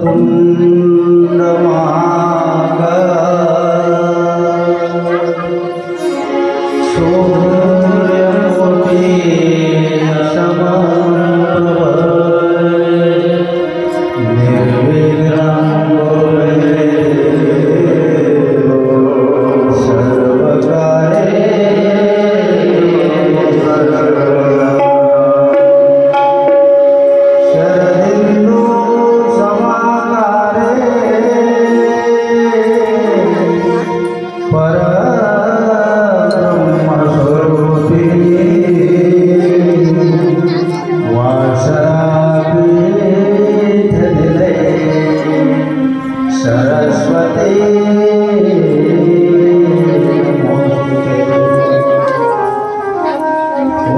वक्रतुंड सरस्वती नमोस्तुते।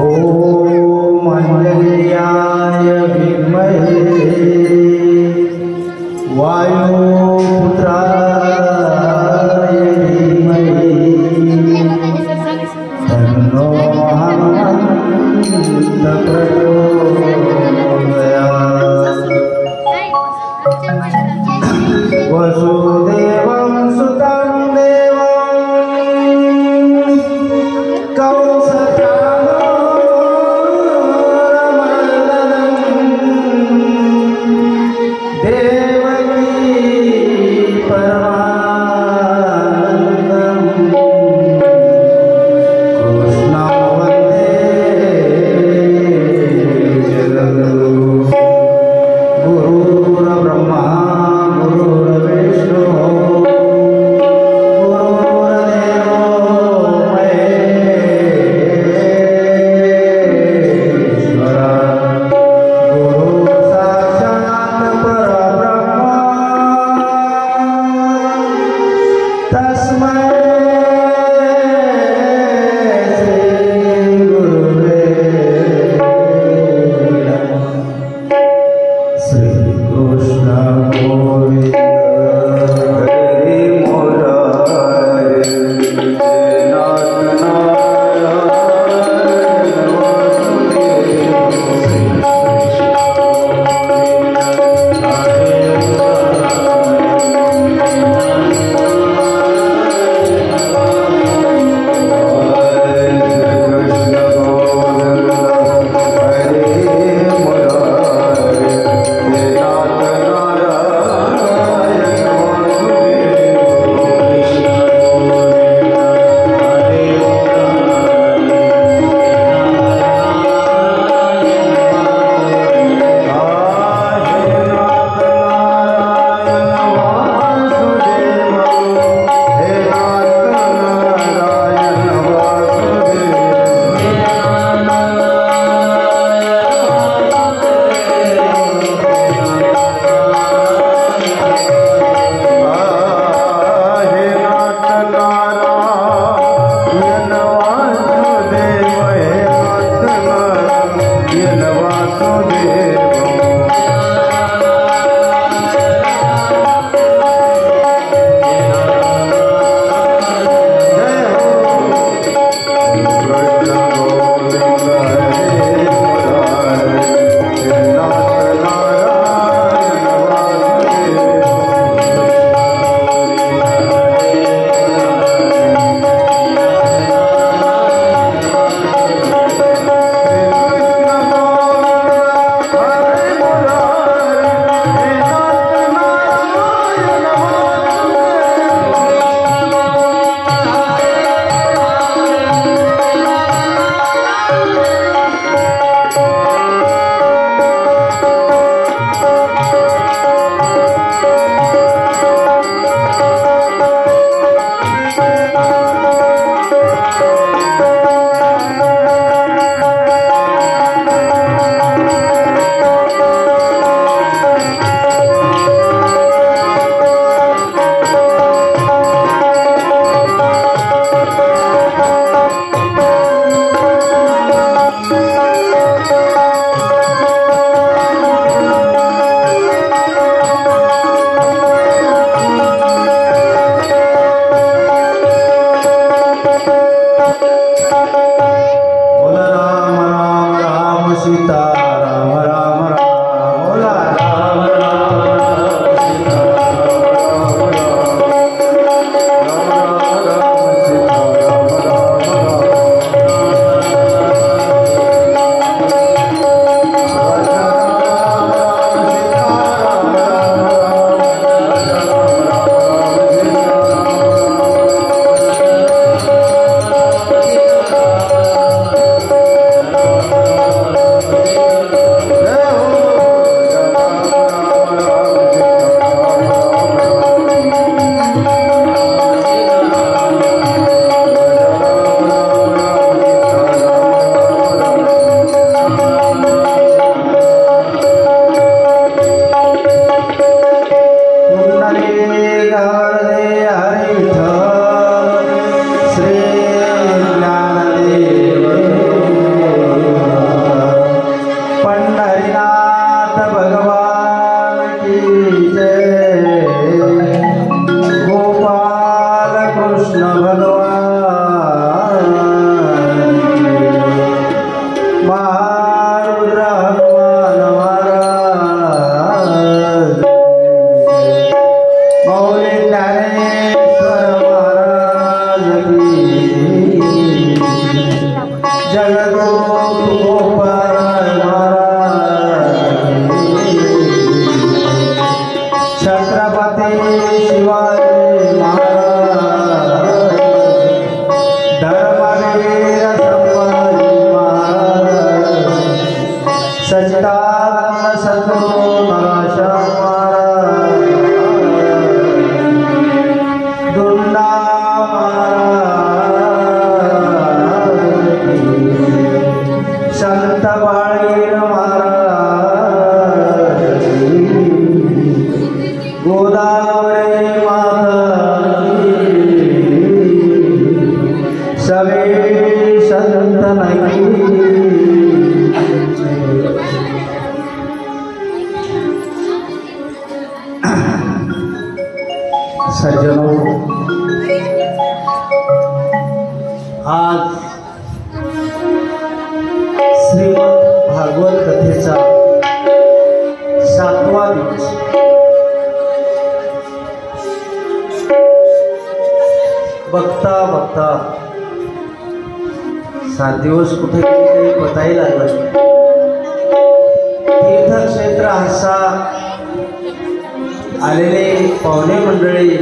ओम अंजन्याय विद्महे वायुपुत्राय धीमहि तन्नो हनुमन्त प्रचोदयात्। वसुदेवं सुतं देवं कौसल्यामर्दनं देवकी परमानन्दं मौली ज्ञानेश्वर महाराज की जगद्गुरु गोपाल महाराज की छत्रपति शिवाजी महाराज धर्मवीर संभाजी महाराज सच्चिदानंद सद्गुरु नराशाम महाराज दुंडा संत बाळीर महाराज गोदावरी माता सवे संत नहीं। सज्जनों, आज श्रीमद भागवत कथेचा 7वा दिवस। बघता बघता 7 दिवस कुठे गेले बताई लागलं। तीर्थक्षेत्र हसा आलेले पाहुणे मंडळी,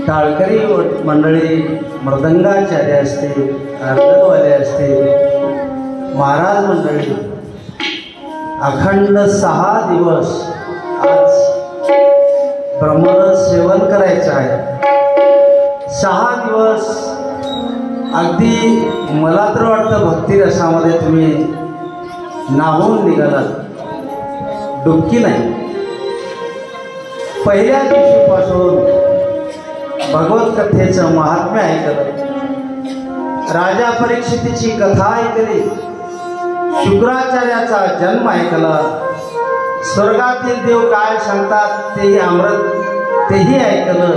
टाळकरी मंडळी, मृदंगाचार्य असतील, अर्धनवाले असतील, महाराज मंडळी, अखंड 6 दिवस आज ब्रह्मरस सेवन करायचं आहे। 6 दिवस अगदी मला तर वाटतं भक्तिरसामध्ये तुम्ही नाहून निघालात, डुबकी नाही। पहिल्या दिवशीपासून भगवत कथेचं महात्म्य ऐकलं, राजा परीक्षितीची कथा ऐकली, शुक्राचार्याचा जन्म ऐकला, स्वर्गातील देव काय सांगतात तेही अमृत तेही ऐकलं,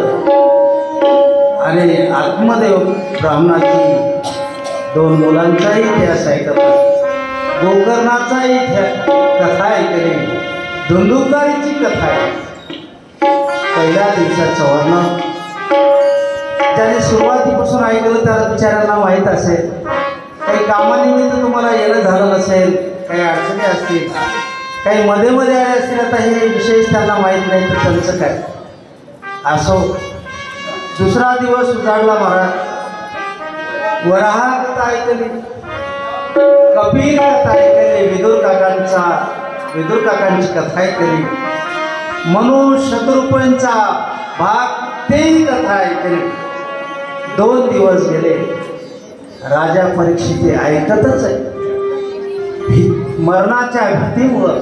आणि आत्मदेव ब्राह्मणाची 2 मुलांचाही इतिहास ऐकला, गोकर्णाचाही कथा ऐकली, धुंदुकारीची कथा ऐकली। पहिल्या दिवसाचं वर्णन त्याने सुरुवातीपासून ऐकलं, त्याला बिचाऱ्यांना माहीत असेल, काही कामानिमित्त तुम्हाला येणं झालं नसेल, काही अडचणी असतील, काही मध्ये मध्ये आले असतील, आता हे विशेष त्यांना माहीत नाही, तर त्यांचं काय असो। दुसरा दिवस उजाडला महाराज, वराह कथा ऐकली, कबीर कथा ऐकली, विदुर काकांची कथा ऐकली, मनु शतरूपांचा भाग तेही कथा ऐकली। 2 दिवस गेले, राजा परीक्षिती ऐकतच आहे। मरणाच्या भीतीमुळं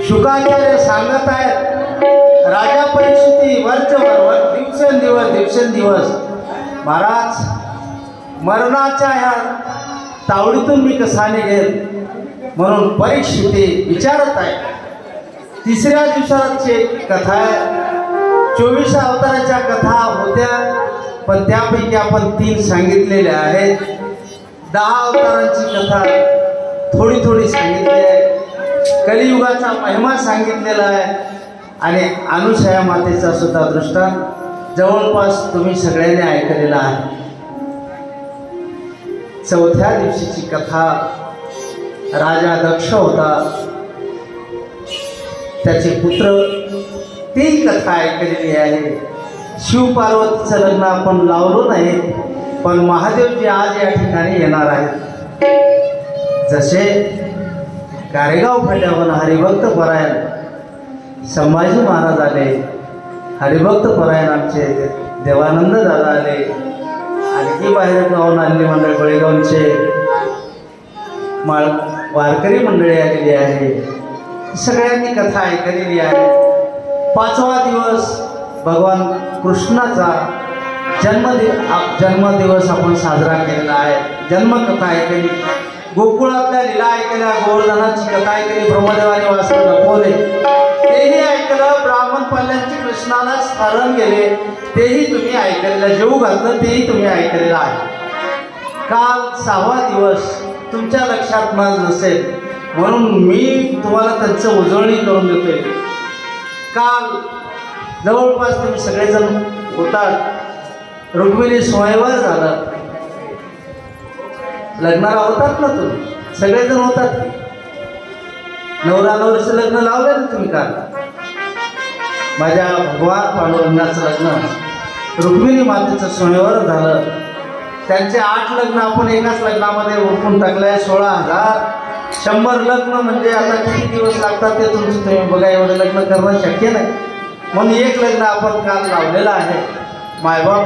शुकाचार्य सांगत आहेत, राजा परीक्षिती वरचवर दिवसेंदिवस महाराज मरणाच्या ह्या तावडीतून मी कसा निघेल म्हणून परीक्षिती विचारत आहे। 3ऱ्या दिवसाची कथा आहे। 24 अवताराच्या कथा होत्या, पण त्यापैकी आपण 3 सांगितलेल्या आहेत। 10 अवतारांची कथा थोडी सांगितली आहे, कलियुगाचा महिमा सांगितलेला आहे, आणि अनुसया मातेचा सुद्धा दृष्टांत जवळपास तुम्ही सगळ्यांनी ऐकलेला आहे। 4थ्या दिवशीची कथा, राजा दक्ष होता, त्याचे पुत्र, ती कथा ऐकलेली आहे। शिव पार्वतीचं लग्न आपण लावलो नाही, पण महादेवजी आज या ठिकाणी येणार आहेत। जसे कारेगाव फाट्यावर हरिभक्त परायण संभाजी महाराज आले, हरिभक्त परायण आमचे देवानंद दादा आले, आणखी बाहेर गावून आलेली मंडळी, बळेगावचे वारकरी मंडळी आलेली आहे, सगळ्यांनी कथा ऐकलेली आहे। 5वा दिवस भगवान कृष्णाचा जन्मदिवस आपण साजरा केलेला आहे। जन्मकथा ऐकली, गोकुळातल्या लीला ऐकल्या, गोवर्धनाची कथा ऐकली, ब्रह्मदेवाने वासर लपवले तेही ऐकलं, ब्राह्मण पल्ल्यांची कृष्णाला स्मरण केले तेही तुम्ही ऐकलेलं, जेऊ घातलं तेही तुम्ही ऐकलेलं आहे। काल 6वा दिवस तुमच्या लक्षात माल नसेल म्हणून मी तुम्हाला त्यांचं उजळणी करून देतोय। काल जवळपास तुम्ही सगळेजण होतात. रुक्मिणी स्वयंवर झालं, लग्नाला होतात ना तुम्ही सगळेजण होतात. नवरा नवरीचं लग्न लावलं ना तुम्ही काल. माझ्या भगवान पांडुरंगाचं लग्न रुक्मिणी मातेचं स्वयंवर झालं. त्यांचे 8 लग्न आपण एकाच लग्नामध्ये उरकून टाकलंय. 16,000 100 लग्न म्हणजे आता किती दिवस लागतात ते तुमचं तुम्ही बघा. एवढं लग्न करणं शक्य नाही, म्हणून एक लग्न आपण काल लावलेलं आहे. मायबाप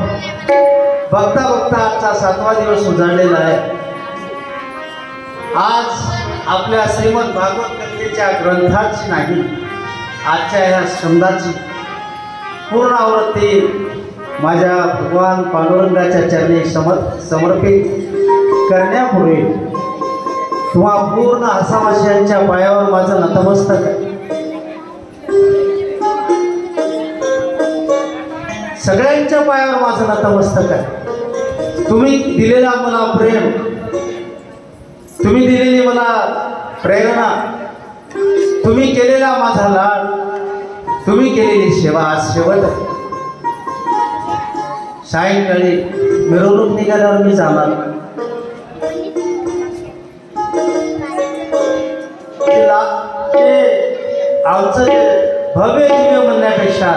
बघता बघता आजचा 7वा दिवस उजाडलेला आहे. आज आपल्या श्रीमद भागवत कथेच्या ग्रंथाची नाही, आजच्या या स्कंदाची पूर्ण आवृत्ती माझ्या भगवान पांडुरंगाच्या चरणी समर्पित करण्यापूर्वी तुम्हा पूर्ण आसामाशियांच्या पायावर माझं नतमस्तक आहे. सगळ्यांच्या पायावर माझं नतमस्तक आहे. तुम्ही दिलेला मला प्रेम, तुम्ही दिलेली मला प्रेरणा, तुम्ही केलेला माझा लाड, तुम्ही केलेली सेवा आज शेवट आहे. सायंकाळी मिरवणूक निघाल्यावर मी जाणार. आमचं जे भव्य दिव्य म्हणण्यापेक्षा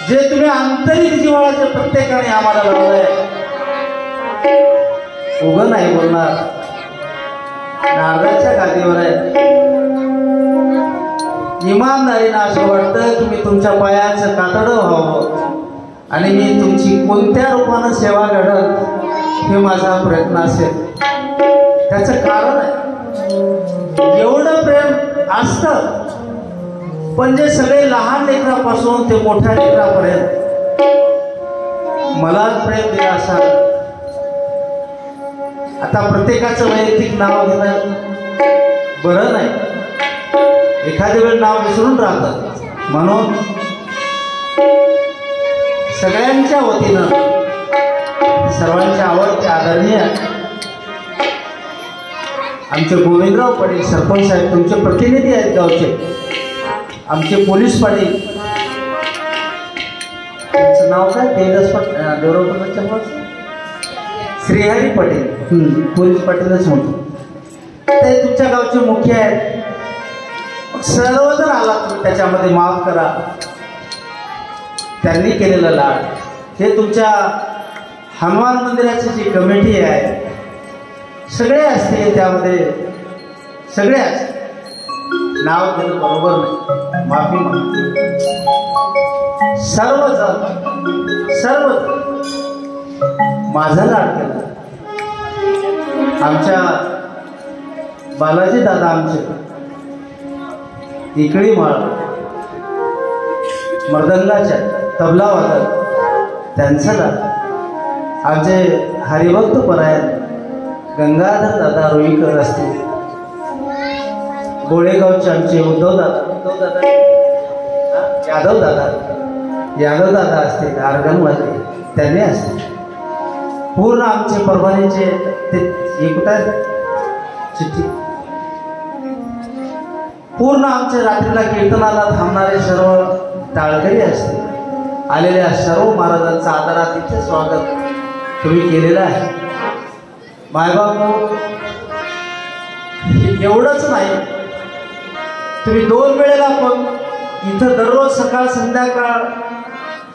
जे तुम्ही आंतरिक जिव्हाळ्याचे प्रत्येकाने आम्हाला लावलंय, उभं नाही बोलणार, नारदाच्या गादीवर आहे. इमानदारीनं असं वाटतं की मी तुमच्या पायाचं कातडं व्हावं आणि मी तुमची कोणत्या रूपानं सेवा घडत हे माझा प्रयत्न असेल. त्याचं कारण आहे एवढं प्रेम असतं, पण जे सगळे लहान लेकरापासून ते मोठ्या लेकरापर्यंत मला प्रेम दिलं असाल. आता प्रत्येकाचं वैयक्तिक नाव घेणं बरं नाही, एखाद्या वेळ नाव विसरून राहतात. म्हणून सगळ्यांच्या वतीनं सर्वांच्या आवडते आदरणीय आमचे गोविंदराव पाटील सरपंच साहेब, तुमचे प्रतिनिधी आहेत गावचे. आमचे पोलीस पाटील, त्यांचं नाव काय, देवदास पाटील, देवराव श्रीहरी पाटील, पोलीस पाटीलच म्हणतो. ते तुमच्या गावचे मुख्य आहेत. सर्वजण आला तुम्ही त्याच्यामध्ये, माफ करा. त्यांनी केलेलं लाड हे तुमच्या हनुमान मंदिराची जी कमिटी आहे सगळे असते, त्यामध्ये सगळे असते. नाव घेणं बरोबर नाही, माफी मागतो. सर्वजण माझा लाड केला. आमच्या बालाजी दादा, आमचे इकडी माळ मृदंगाच्या तबला वादक, त्यांचा दादा. आमचे हरिभक्त परायण गंगाधर दादा रुईकर असतील. गोळेगावचे आमचे उद्धव दादा, यादव दादा असतील, आर्गनवाले त्यांनी असतील. पूर्ण आमचे परभणीचे ते कुठं आहेत चिठ्ठी, पूर्ण आमचे रात्रीला कीर्तनाला थांबणारे सर्व टाळकरी असतील. आलेल्या सर्व महाराजांचं आदरातिथ्य स्वागत तुम्ही केलेलं आहे. मायबाप एवढंच नाही, तुम्ही 2 वेळेला पण इथं दररोज सकाळ संध्याकाळ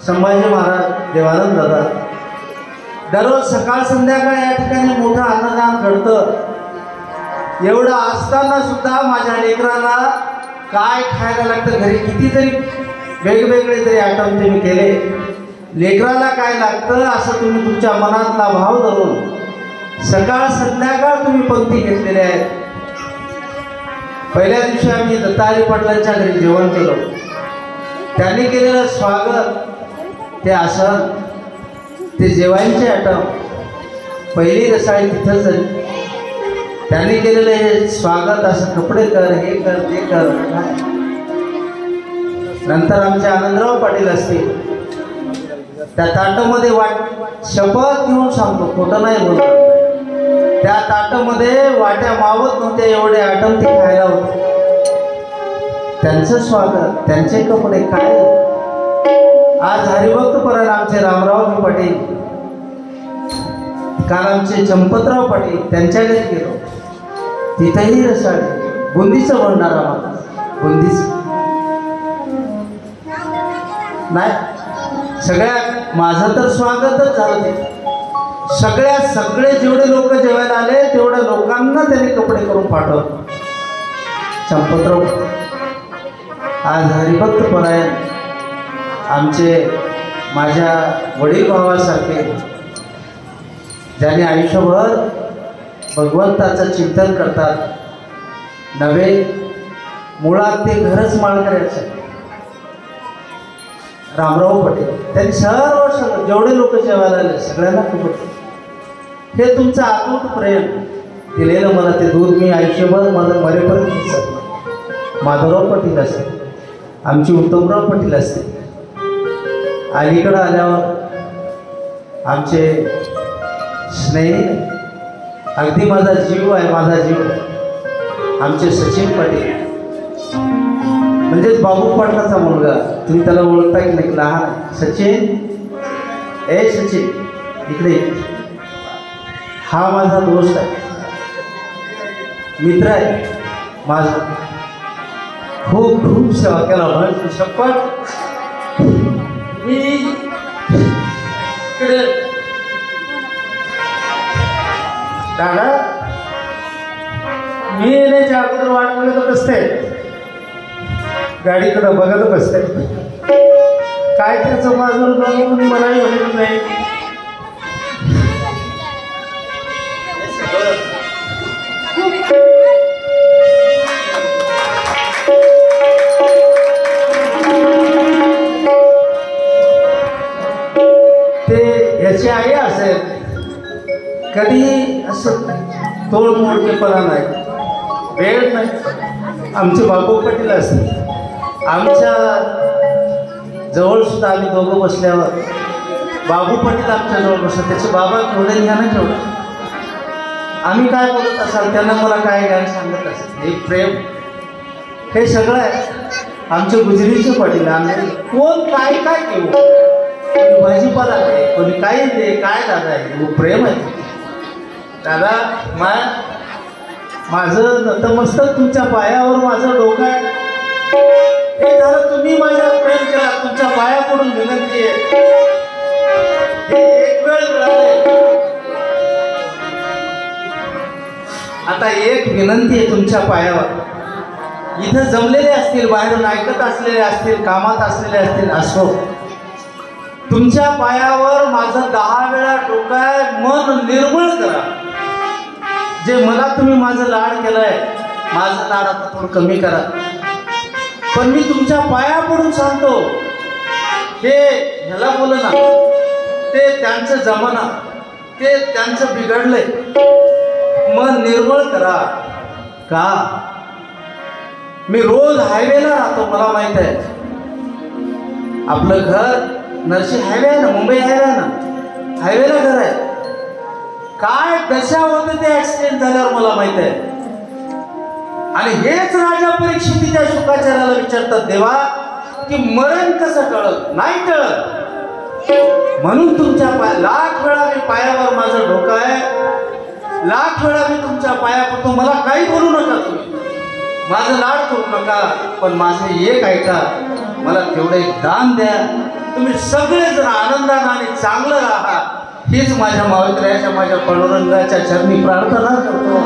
संभाजी महाराज, देवानंद दादा, दररोज सकाळ संध्याकाळ या ठिकाणी मोठं अन्नदान घडतं. एवढं असताना सुद्धा माझ्या लेकराला काय खायला लागतं, घरी कितीतरी वेगवेगळे तरी आयटम तुम्ही केले. लेकराला काय लागतं असं तुम्ही तुमच्या मनातला भाव धरून सकाळ संध्याकाळ तुम्ही पंक्ती घेतलेल्या आहेत. पहिल्या दिवशी आम्ही दत्ताजी पाटलांच्या घरी जेवण केलं. त्यांनी केलेलं स्वागत, ते आसन, ते जेवायचे आयटम, पहिली रसाळी तिथंच झाली. त्यांनी केलेलं हे स्वागत, असं कपडे कर, हे कर, ते कर. नंतर आमचे आनंदराव पाटील असतील, त्या ताटामध्ये शपथ घेऊन सांगतो, खोटं नाही बोलतो, त्या ताटामध्ये वाट्या मावत नव्हत्या एवढे आयटम ते खायला होते. त्यांचं स्वागत, त्यांचे कपडे, काय आज हरिभक्त परायण आमचे रामराव पाटील, काल आमचे चंपतराव पाटील त्यांच्या घरी गेलो, तिथेही रसाळे बुंदीचं म्हणणारा माणूस, बुंदीच नाही सगळ्या, माझं तर स्वागतच झालं ते. सगळे जेवढे लोक जेवायला आले तेवढ्या लोकांना त्यांनी कपडे करून पाठवले. चंपतराव आज हरिभक्त परायण आमचे माझ्या वडील भावासारखे, ज्याने आयुष्यभर भगवंताचं चिंतन करतात, नव्हे मुळात ते घरच माळकऱ्याचं. रामराव पाटील त्यांनी सर्व जेवढे लोक जेवायला आले सगळ्यांना खूप, हे तुमचं अतूट प्रेम दिलेलं मला ते दूध मी आयुष्यभर मला मरेपर्यंत विसरलं. माधवराव पाटील असते, आमची उत्तमराव पाटील असते, अलीकडं आल्यावर आमचे स्नेही, अगदी माझा जीव आहे, माझा जीव आमचे सचिन पाटील, म्हणजेच बाबू पाटलाचा मुलगा. तुम्ही त्याला ओळखता की नाही? लहान सचिन, ए सचिन इकडे, हा माझा दोस्त आहे, मित्र आहे माझा, खूप खूप सेवा केला म्हणून शपथ. मी इकडे दादा, मी येण्याच्या अगोदर वाट बघत बसते, गाडीकडे बघत बसते, काय त्याचं बाजूला बघून मलाही होत नाही. ते याची आई असेल, कधी असं तोड मोडकेपणा नाही, वेळ नाही. आमचे बाबू पाटील असते, आमच्या जवळ सुद्धा आम्ही दोघं बसल्यावर बाबू पाटील आमच्या जवळ बसतात, त्याचे बाबा केवढे ध्यान ठेवलं, आम्ही काय बोलत असाल त्यांना मला काय ज्ञान सांगत असेल. हे प्रेम हे सगळं आहे. आमचे गुजरीचे पाटील, आम्ही कोण काय काय घेऊ, कोणी भाजीपाला दे, कोणी काही दे, काय दादा आहे, प्रेम आहे दादा. माझं नतमस्तक तुमच्या पायावर माझं डोकं आहे. हे झालं तुम्ही माझ्यावर प्रेम केला, तुमच्या पाया पडून विनंती आहे. हे एक वेळ मिळाले, आता एक विनंती आहे तुमच्या पायावर. इथं जमलेले असतील, बाहेरून ऐकत असलेले असतील, कामात असलेले असतील, असो, तुमच्या पायावर माझं 10 वेळा डोकं आहे. मन निर्मळ करा. जे मला तुम्ही माझं लाड केलंय, माझं लाड आता थोडं कमी करा. पण मी तुमच्या पाया पडून सांगतो, हे ह्याला बोल ना, ते त्यांचं जमाना, ते त्यांचं बिघडलंय. मन निर्मळ करा. का? मी रोज हायवेला राहतो, मला माहित आहे. आपलं घर नरसी हायवे आहे ना, मुंबई हायवे आहे ना, हायवेला घर आहे. काय दशा होते ते ऍक्सिडेंट झाल्यावर मला माहित आहे. आणि हेच राजा परीक्षित त्या शुकाचार्याला विचारतात, देवा की मरण कसं टळत? नाही टळत. म्हणून तुमच्या लाख वेळा मी पायावर माझं डोकं आहे, लाख वेळा मी तुमच्या पाया पडतो. मला काही बोलू नका, तुम्ही माझं लाड करू नका, पण माझं एक ऐका, मला तेवढं एक दान द्या. तुम्ही सगळेजण आनंदाने आणि चांगलं राहा, हीच माझ्या मावळ्याच्या, माझ्या पांडुरंगाच्या चरणी प्रार्थना करतो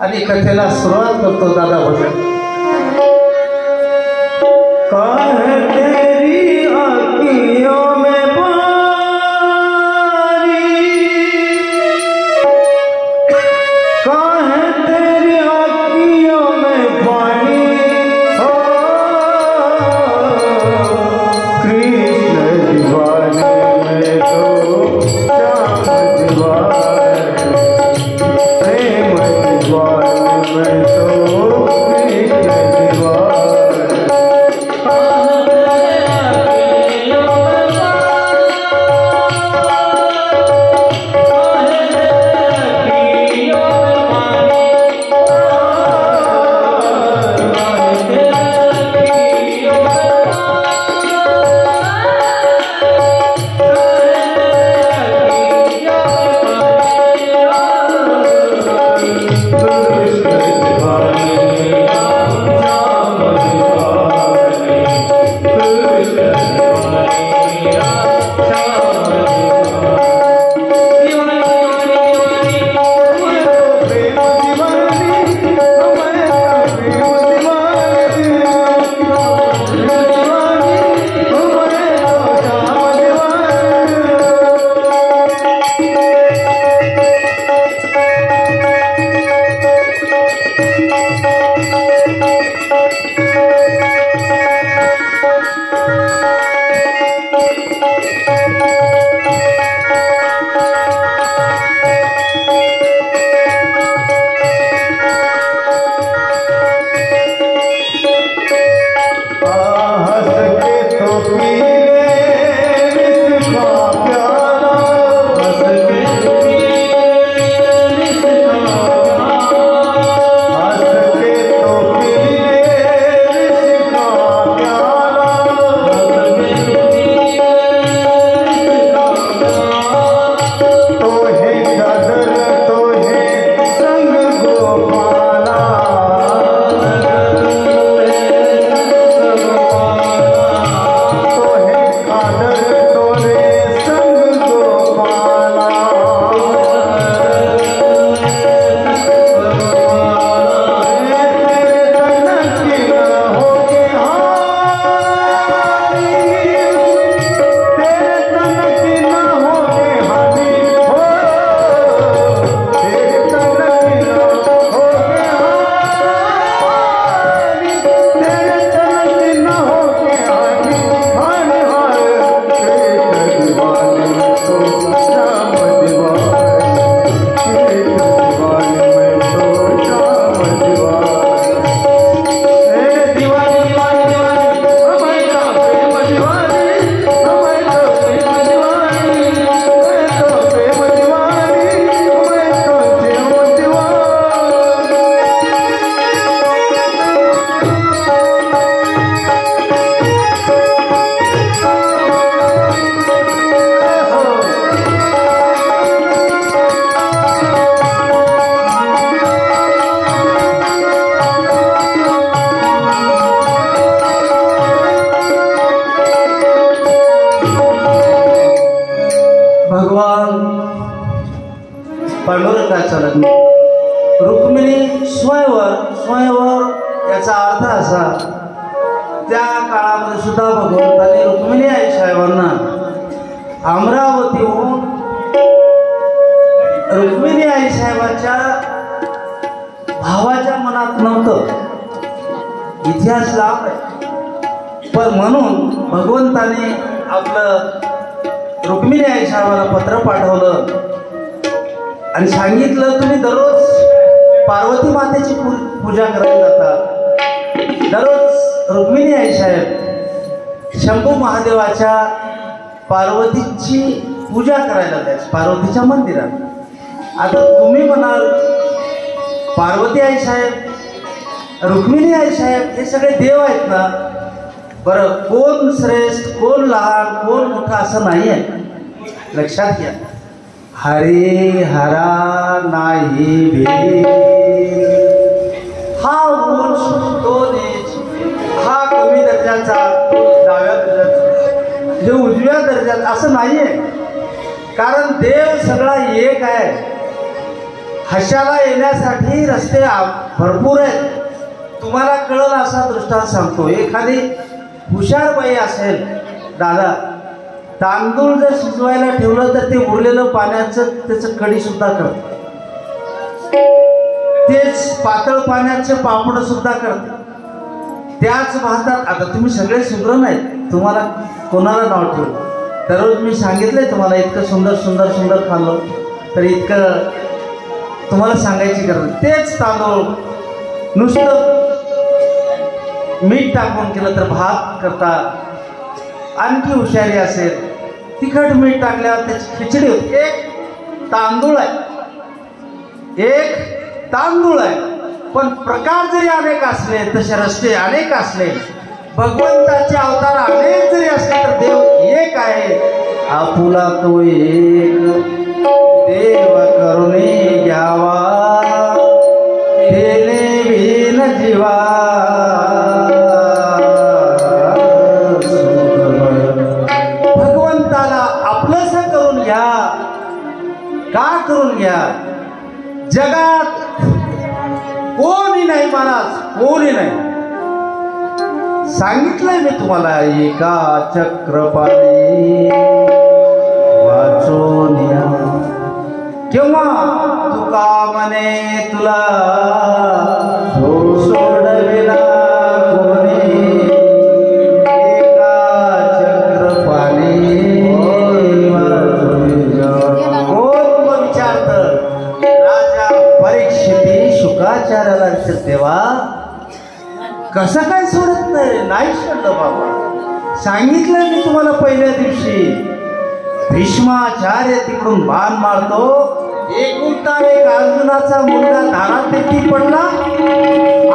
आणि कथेला सुरुवात करतो. दादा भजन तेरी आँखियों में पानी, काहे तेरी आँखियों में पानी, हो कृष्ण दीवाने में तो श्याम दीवाने, प्रेम दीवाने में तो कृष्ण दीवाने. भगवान पांडुरंगाचं लग्न, रुक्मिणी स्वयंवर याचा अर्थ असा, त्या काळामध्ये सुद्धा भगवंताने रुक्मिणी आई साहेबांना अमरावतीहून रुक्मिणी आई साहेबांच्या भावाच्या मनात नव्हतं, इतिहास लाभ आहे, पण म्हणून भगवंताने आपलं रुक्मिणी आई साहेबाला पत्र पाठवलं आणि सांगितलं, तुम्ही दररोज पार्वती मातेची पूजा करायला जाता, दररोज रुक्मिणी आई साहेब शंभू महादेवाच्या पार्वतीची पूजा करायला जायची पार्वतीच्या मंदिरात. आता तुम्ही म्हणाल पार्वती आई साहेब, रुक्मिणी आई साहेब हे सगळे देव आहेत ना, बरं कोण श्रेष्ठ कोण लहान कोण मोठा असं नाही आहे, लक्षात घ्या. हरे हरा नाही भेद, हा उंच तो नीच, हा कमी दर्जाचा तो डाव्या दर्जाचा, हे उजव्या दर्जाचा असं नाही आहे. कारण देव सगळा एक आहे. हशाला येण्यासाठी रस्ते भरपूर आहेत. तुम्हाला कळलं असा दृष्टांत सांगतो. एखादी हुशार बाई असेल, दादा तांदूळ जर शिजवायला ठेवलं तर ते उरलेलं पाण्याचं त्याचं कढी सुद्धा करते, तेच पातळ पाण्याचे पापड सुद्धा करते. त्याच भातात, आता तुम्ही सगळे सुग्रण आहेत, तुम्हाला कोणाला नाव ठेवलं, दररोज मी सांगितलंय तुम्हाला इतकं सुंदर सुंदर सुंदर खाल्लं तर इतकं तुम्हाला सांगायची गरज. तेच तांदूळ नुसतं मीठ टाकून केलं तर भात करता. आणखी हुशारी असेल, तिखट मीठ टाकल्यावर त्याची खिचडी होती. एक तांदूळ आहे, पण प्रकार जरी अनेक असले, तसे रस्ते अनेक असले, भगवंताचे अवतार अनेक जरी असले, तर देव एक आहे. आपुला तो एक देव करुणे घ्यावा, तेने भीन जीवा. भगवंताला आपलंस करून घ्या. का करून घ्या? जगात कोणी नाही महाराज, कोणी नाही. सांगितलंय मी तुम्हाला, एका चक्रपाणी वाचून या. केव्हा तुका म्हणे तुला सोडविला कोणी, एका चक्रपाणी कोण विचारत. राजा परीक्षिती शुकाचार्याला तेव्हा कसं काय सोडत नाही सोडलं बाबा. सांगितलं मी तुम्हाला पहिल्या दिवशी. भीष्माचार्य तिकडून बाण मारतो, एकुलता एक अर्जुनाचा मुलगा धारात देखील पडला,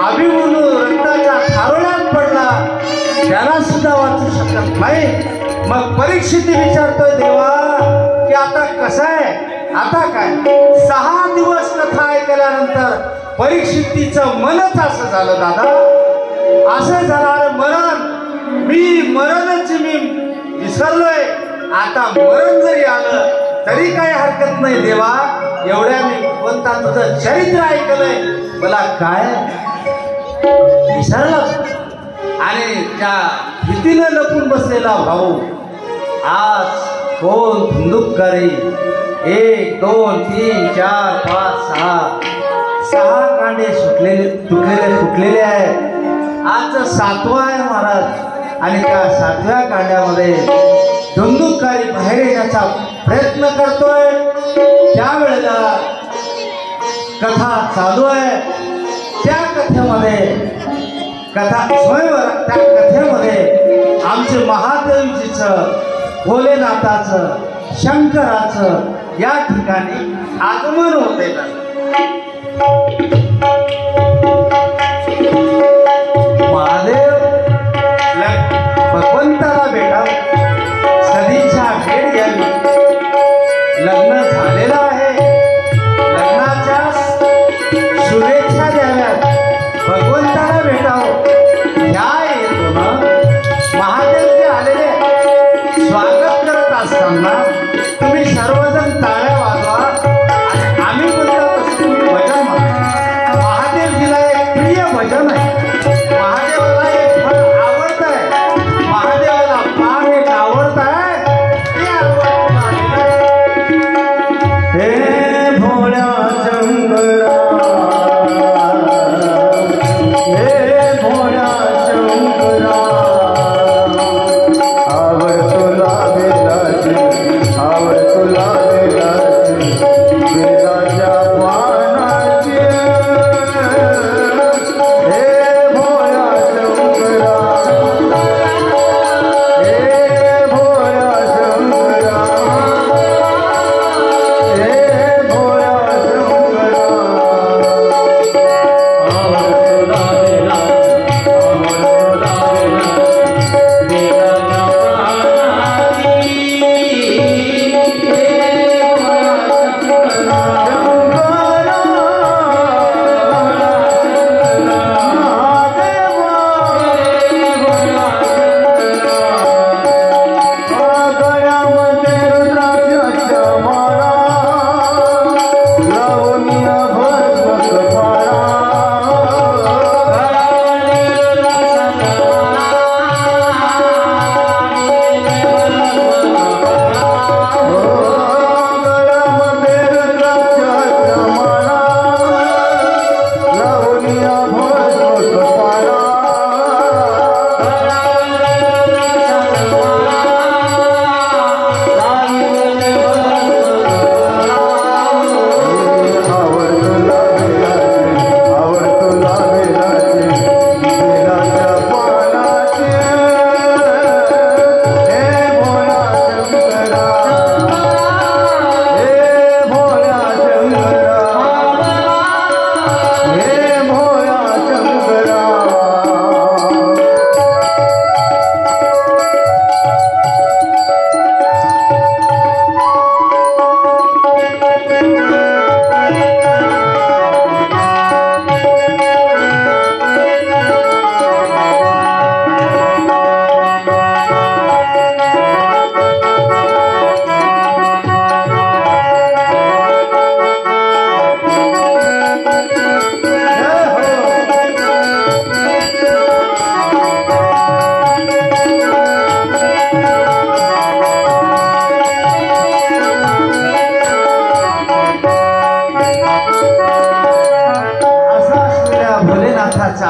अभिमन्यू रक्ताच्या थारोळ्यात पडला, त्याला सुद्धा वाचू शकत नाही. मग परीक्षिती विचारतोय देवा की आता कसं आहे, आता काय. 6 दिवस कथा ऐकल्यानंतर परीक्षितीचं मनच असं झालं, दादा असं झालं, मरणच मी विसरलोय. आता मरण जरी आलं तरी काही हरकत नाही देवा, एवढ्या मी भगवंता तुझं चरित्र ऐकलंय, मला काय विसरलं. आणि त्या भीतीनं लपून बसलेला भाऊ आज कोण धुंदुककारी. 1 2 3 4 5 6 कांडे तुटलेले आहेत. आज 7वा आहे महाराज. आणि त्या 7व्या कांड्यामध्ये धुंदुककारी बाहेर येण्याचा प्रयत्न करतोय. त्यावेळेला कथा चालू आहे. त्या कथेमध्ये स्वयंवर, त्या कथेमध्ये आमचे महादेवजीचं, भोलेनाथाचं, शंकराचं या ठिकाणी आगमन होते. महादेव भगवंताला भेटा, सदीच्या भेट घ्यावी. लग्न झालेलं आहे, लग्नाच्या शुभेच्छा द्याव्यात, भगवंताला भेटावं. ह्या येतो ना महादेव जे आलेले स्वागत करत असताना तुम्ही सर्वजण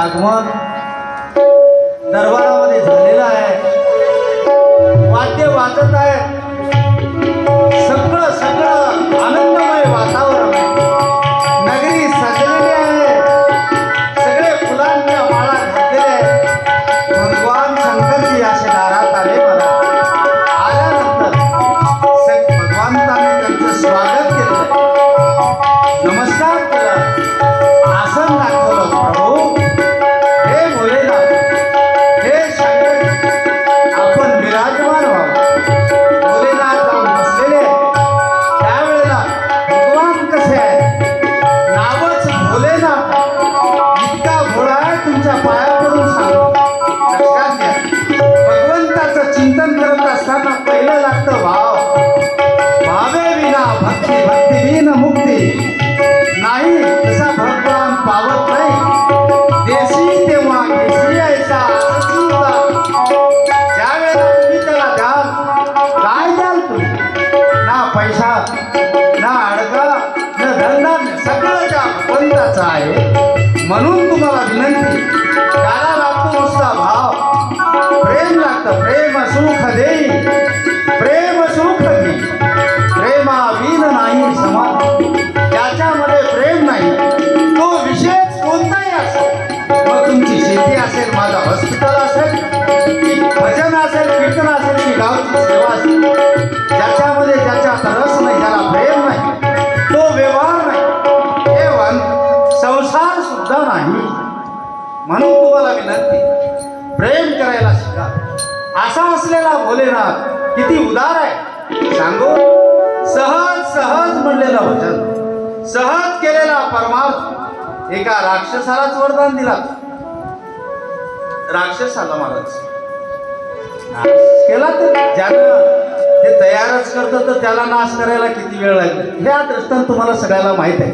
आगमन दरबारामध्ये झालेलं आहे. वाद्य वाजत आहे, सगळं सगळं आनंदमय वातावरण आहे. नगरी सजलेली आहे, सगळे फुलांच्या माळा घातलेल्या आहेत. भगवान शंकरजी असे दारात आले. मला आल्यानंतर भगवंताने त्यांचं स्वागत केलं, नमस्कार केला, आसन दाखवलं. प्रभू, हे भोलेनाथ, हे शंकर, आपण विराजमान व्हावं. भोलेनाथ जाऊन बसलेले. त्यावेळेला भगवान कसे आहे, नावच भोलेनाथ, इतका भोळा आहे, तुमच्या पाया पडून सांगतो. लक्षात घ्या, भगवंताचं चिंतन करत असताना पहिलं लागतं भाव. भावे विना भक्ती, भक्ती विना मुक्ती नाही. तसा भगवान पावत नाही. देशी तेव्हा केसरी ऐसा ज्या वेळेला तुम्ही त्याला द्याल, काय द्याल तुम्ही? ना पैसा, ना अडका, ना धनधान्य, सगळं त्या भगवंताचं आहे. म्हणून तुम्हाला विनंती, त्याला लागतो नुसता भाव. प्रेम लागतं. प्रेम सुख देई, प्रेम सुख देई, प्रेमा विन नाही समान. ज्याच्यामध्ये प्रेम नाही, तो विशेष कोणताही असेल, मग तुमची शेती असेल, माझं हॉस्पिटल असेल, की भजन असेल, कीर्तन असेल, की गावची सेवा असेल, ज्याच्यामध्ये ज्याच्यात रस नाही, ज्याला प्रेम नाही, तो व्यवहार नाही, केवळ संसार सुद्धा नाही. म्हणून तुम्हाला विनंती, प्रेम करायला शिका. असा असलेला भोलेनाथ किती उदार आहे सांगू. सहज सहज म्हणलेलं भजन, सहज केलेला परमार्थ एका राक्षसालाच वरदान दिला. राक्षसाला महाराज केला, तर ज्यानं ते तयारच करतं तर त्याला नाश करायला किती वेळ लागेल, हे दृष्टांत तुम्हाला सगळ्याला माहित आहे.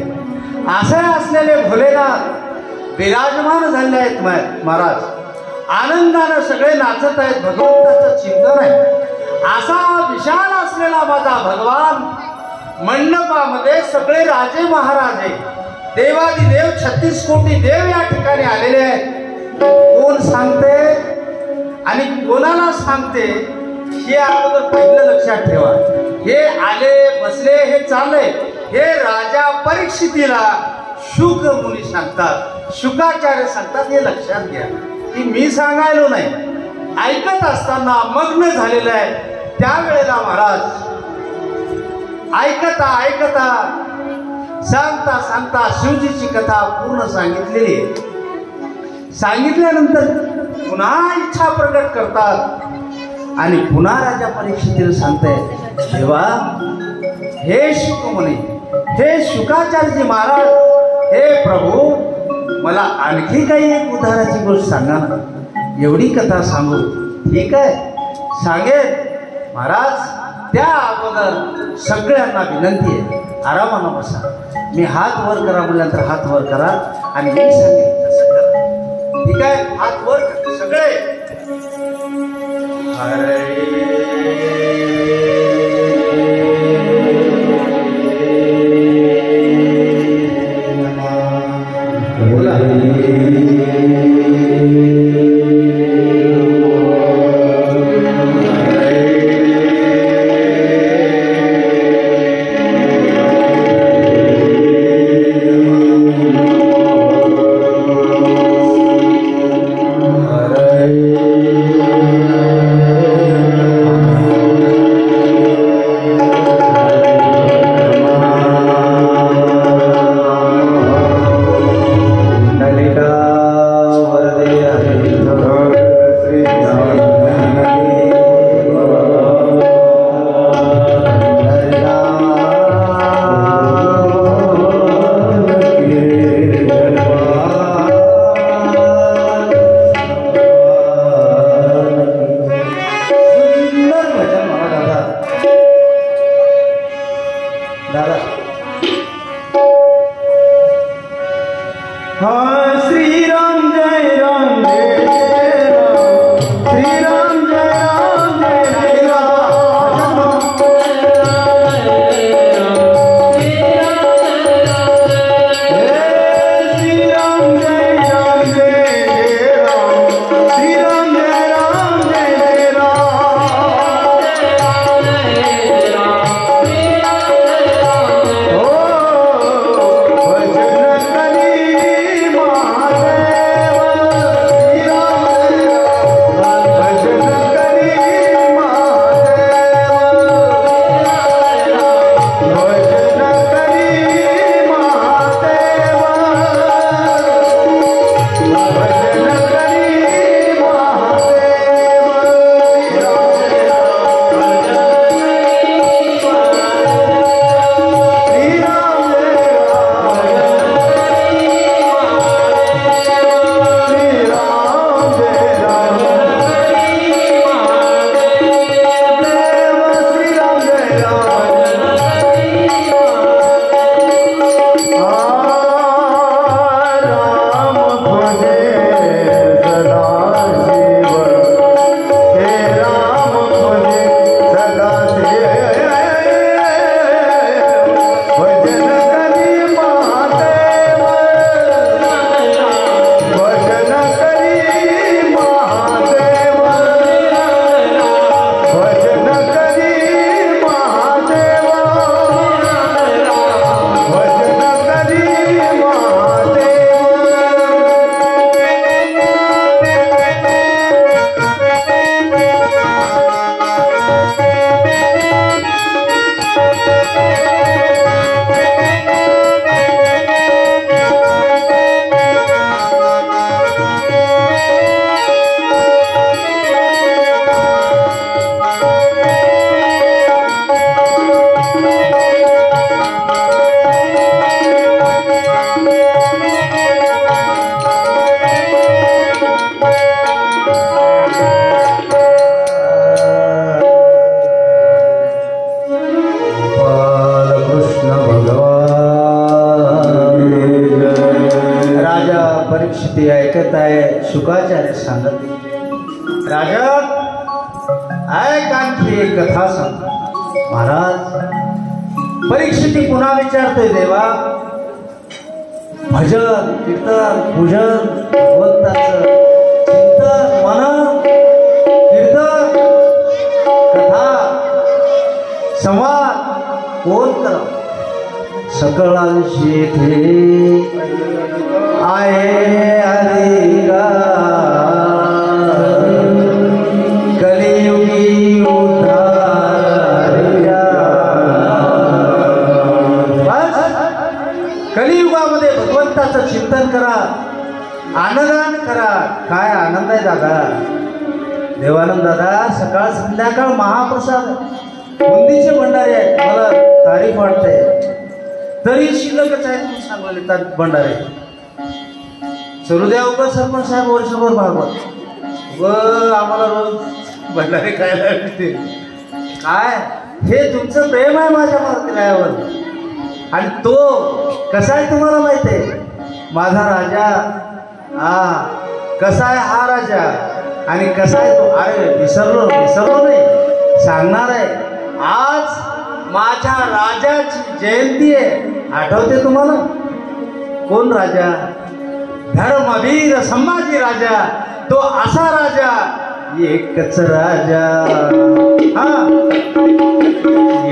असे असलेले भोलेनाथ विराजमान झाले आहेत महाराज. आनंदानं सगळे नाचत आहेत, भगवंताचं चिंतन आहे. असा विशाल असलेला माझा भगवान मंडपामध्ये सगळे राजे महाराजे, देवादिदेव 36 कोटी देव या ठिकाणी आलेले आहेत. कोण सांगते आणि कोणाला सांगते हे अगोदर पहिलं लक्षात ठेवा. हे आले बसले हे चालले, हे राजा परीक्षितीला शुक मुनी सांगतात, शुकाचार्य सांगतात. हे लक्षात घ्या की मी सांगायलो नाही, ऐकत असताना मग्न झालेलं आहे. त्यावेळेला महाराज ऐकता ऐकता सांगता सांगता शिवजीची कथा पूर्ण सांगितलेली आहे. सांगितल्यानंतर पुन्हा इच्छा प्रकट करतात आणि पुन्हा राजा परीक्षितीला सांगतायत, देवा, हे शुक मुनी, हे शुकाचार्यजी महाराज, हे प्रभू, मला आणखी काही एक उदाहरणाची गोष्ट सांगा ना. एवढी कथा सांगू? ठीक आहे, सांगेल महाराज. त्या अगोदर सगळ्यांना विनंती आहे, आरामानं बसा. मी हात वर करा म्हटल्यानंतर हात वर करा आणि मी सांगेन तसं करा. ठीक आहे, हात वर करा सगळे. येत आहे शुकाचार्य सांगत, राजन ऐक आणखी एक कथा सांग. महाराज परीक्षिती पुन्हा विचारतोय, देवा भजन कीर्तन पूजन भगवंताचं चिंतन मनन कीर्तन कथा संवाद कोण करा? सकळांशी येथे आहे हरिगा कलियुगी उद्धार. कलियुगामध्ये भगवंताचं चिंतन करा, आनंदान करा. काय आनंद आहे दादा, देवानंद दादा. सकाळ संध्याकाळ महाप्रसाद बुंदीचे भंडारे आहेत, मला तारीफ वाटते. तरी शिल्लकच आहे तुम्ही सांगले भंडारे. सरुद्या उगा सरपंच साहेब वर्षभर भागवत व आम्हाला रोज भंडारे खायला मिळते. काय हे तुमचं प्रेम आहे माझ्या मारुतीरायावर. आणि तो कसा आहे तुम्हाला माहिती आहे? माझा राजा. कसा आहे हा राजा आणि कसा आहे तो? अरे विसरलो नाही, सांगणार आहे. आज माझ्या राजाची जयंती आहे, आठवते तुम्हाला? कोण राजा? धर्मवीर संभाजी राजा. तो असा राजा, एकच राजा,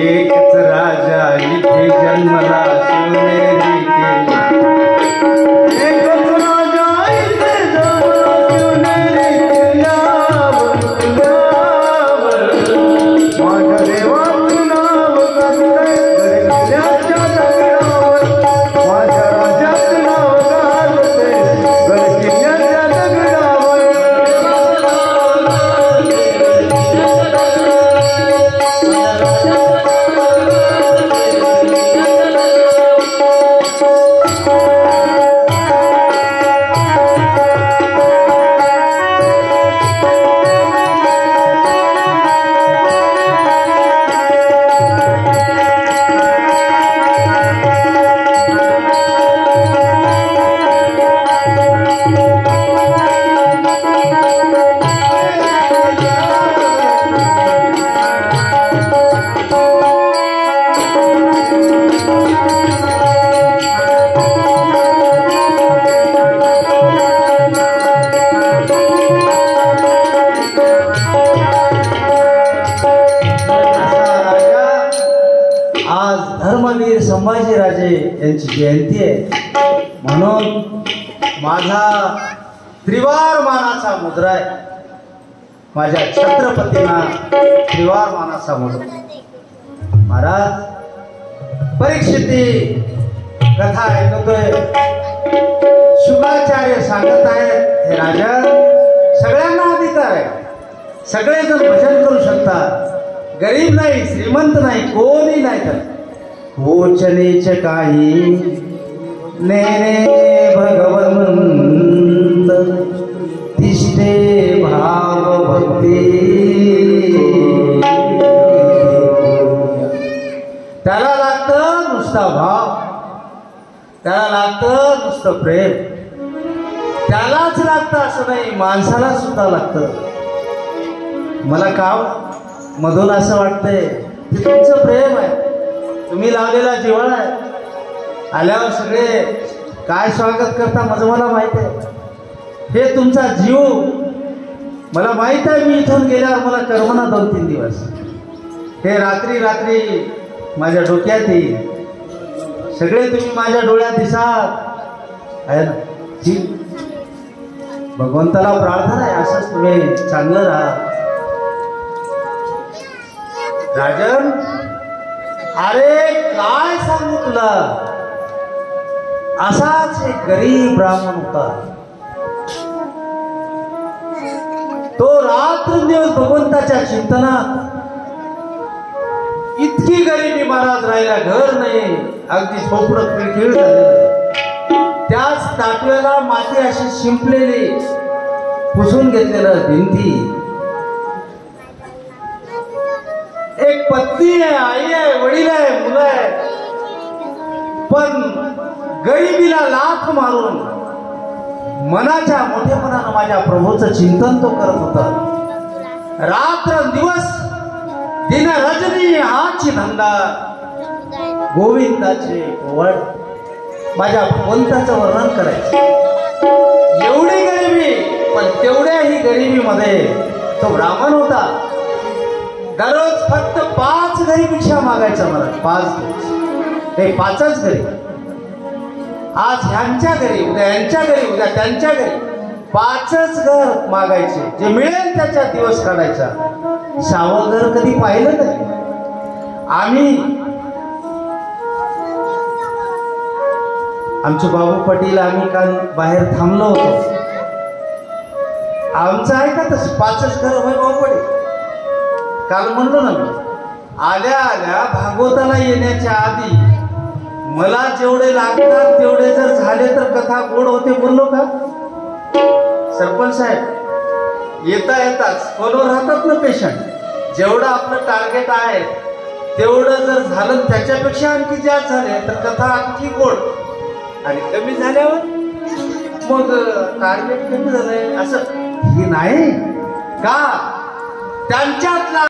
एकच राजा इथे जन्मला शिवनेरी. एकच राजा इथे जन्मला शिवनेरी. माझ्या देवाचं नाव गाजतंय गडकिल्ल्याच्या दगडावर. माझ्या राजाचं नाव गाजतंय गडकिल्ल्याच्या दगडावर. धर्मवीर संभाजीराजे यांची जयंती आहे, म्हणून माझा त्रिवार मानाचा मुद्रा आहे. माझ्या छत्रपतींना त्रिवार मानाचा मुद्रा. महाराज परीक्षिती कथा ऐकतोय, शुकाचार्य सांगत आहेत, हे राजा सगळ्यांना अधिकार आहे, सगळेजण भजन करू शकतात. गरीब नाही, श्रीमंत नाही, कोणी नाही. तर ऊच नीच काही नेने भगवंत तिष्ठे भाव भक्ती. त्याला लागतं नुसता भाव, त्याला लागतं नुसतं प्रेम. त्यालाच लागतं असं नाही, माणसाला सुद्धा लागतं. मला काम मधून असं वाटतंय की तुमचं प्रेम आहे, तुम्ही लावलेला जिव्हाळा आहे. आल्यावर सगळे काय स्वागत करता माझं मला माहित आहे. हे तुमचा जीव मला माहित आहे. मी इथून गेल्यावर मला करमना 2-3 दिवस. हे रात्री रात्री माझ्या डोक्यात येईल. सगळे तुम्ही माझ्या डोळ्यात दिसाल आहे ना. भगवंताला प्रार्थना आहे असंच तुम्ही चांगलं राहा. राजन अरे काय सांगू तुला, असाच एक गरीब ब्राह्मण होता. तो रात्रंदिवस भगवंताच्या चिंतनात. इतकी गरिबी महाराज राहिला, घर नाही, अगदी झोपडं खिळखिळ झालेलं. त्याच ताटव्याला माती अशी शिंपलेली, पुसून घेतलेलं भिंती. एक पत्नी आहे, आई आहे, वडील आहे, मुलं आहे. पण गरिबीला लाथ मारून मनाच्या मोठेपणानं माझ्या प्रभूचं चिंतन तो करत होता. रात्र दिवस दिन रजनी हाची धंदा गोविंदाचे ओवळ माझ्या भगवंताचं वर्णन करायचे. एवढी गरिबी, पण तेवढ्याही गरिबीमध्ये तो ब्राह्मण होता. दररोज फक्त 5 घरी भिक्षा मागायचा. मला 5 दिवस हे 5च घरी. आज ह्यांच्या घरी, उद्या यांच्या घरी, उद्या त्यांच्या घरी 5च घर मागायचे. जे मिळेल त्याच्या दिवस काढायचा. 6वं घर कधी पाहिलं नाही आम्ही. आमचे बाबू पाटील आम्ही काल बाहेर थांबलो होतो. आमचं आहे का तसं 5च घर होय बाबू पाटील. काल म्हणलो ना मी, आल्या आल्या भागवताला येण्याच्या आधी मला जेवढे लागतात तेवढे जर झाले तर कथा गोड होते बोललो का. सरपंच साहेब येता येताच फोनवर राहतात ना पेशंट. जेवढं आपलं टार्गेट आहे तेवढं जर झालं त्याच्यापेक्षा आणखी जास्त झाले तर कथा आणखी गोड, आणि कमी झाल्यावर मग टार्गेट कमी झालंय असं हे नाही का. त्यांच्यातला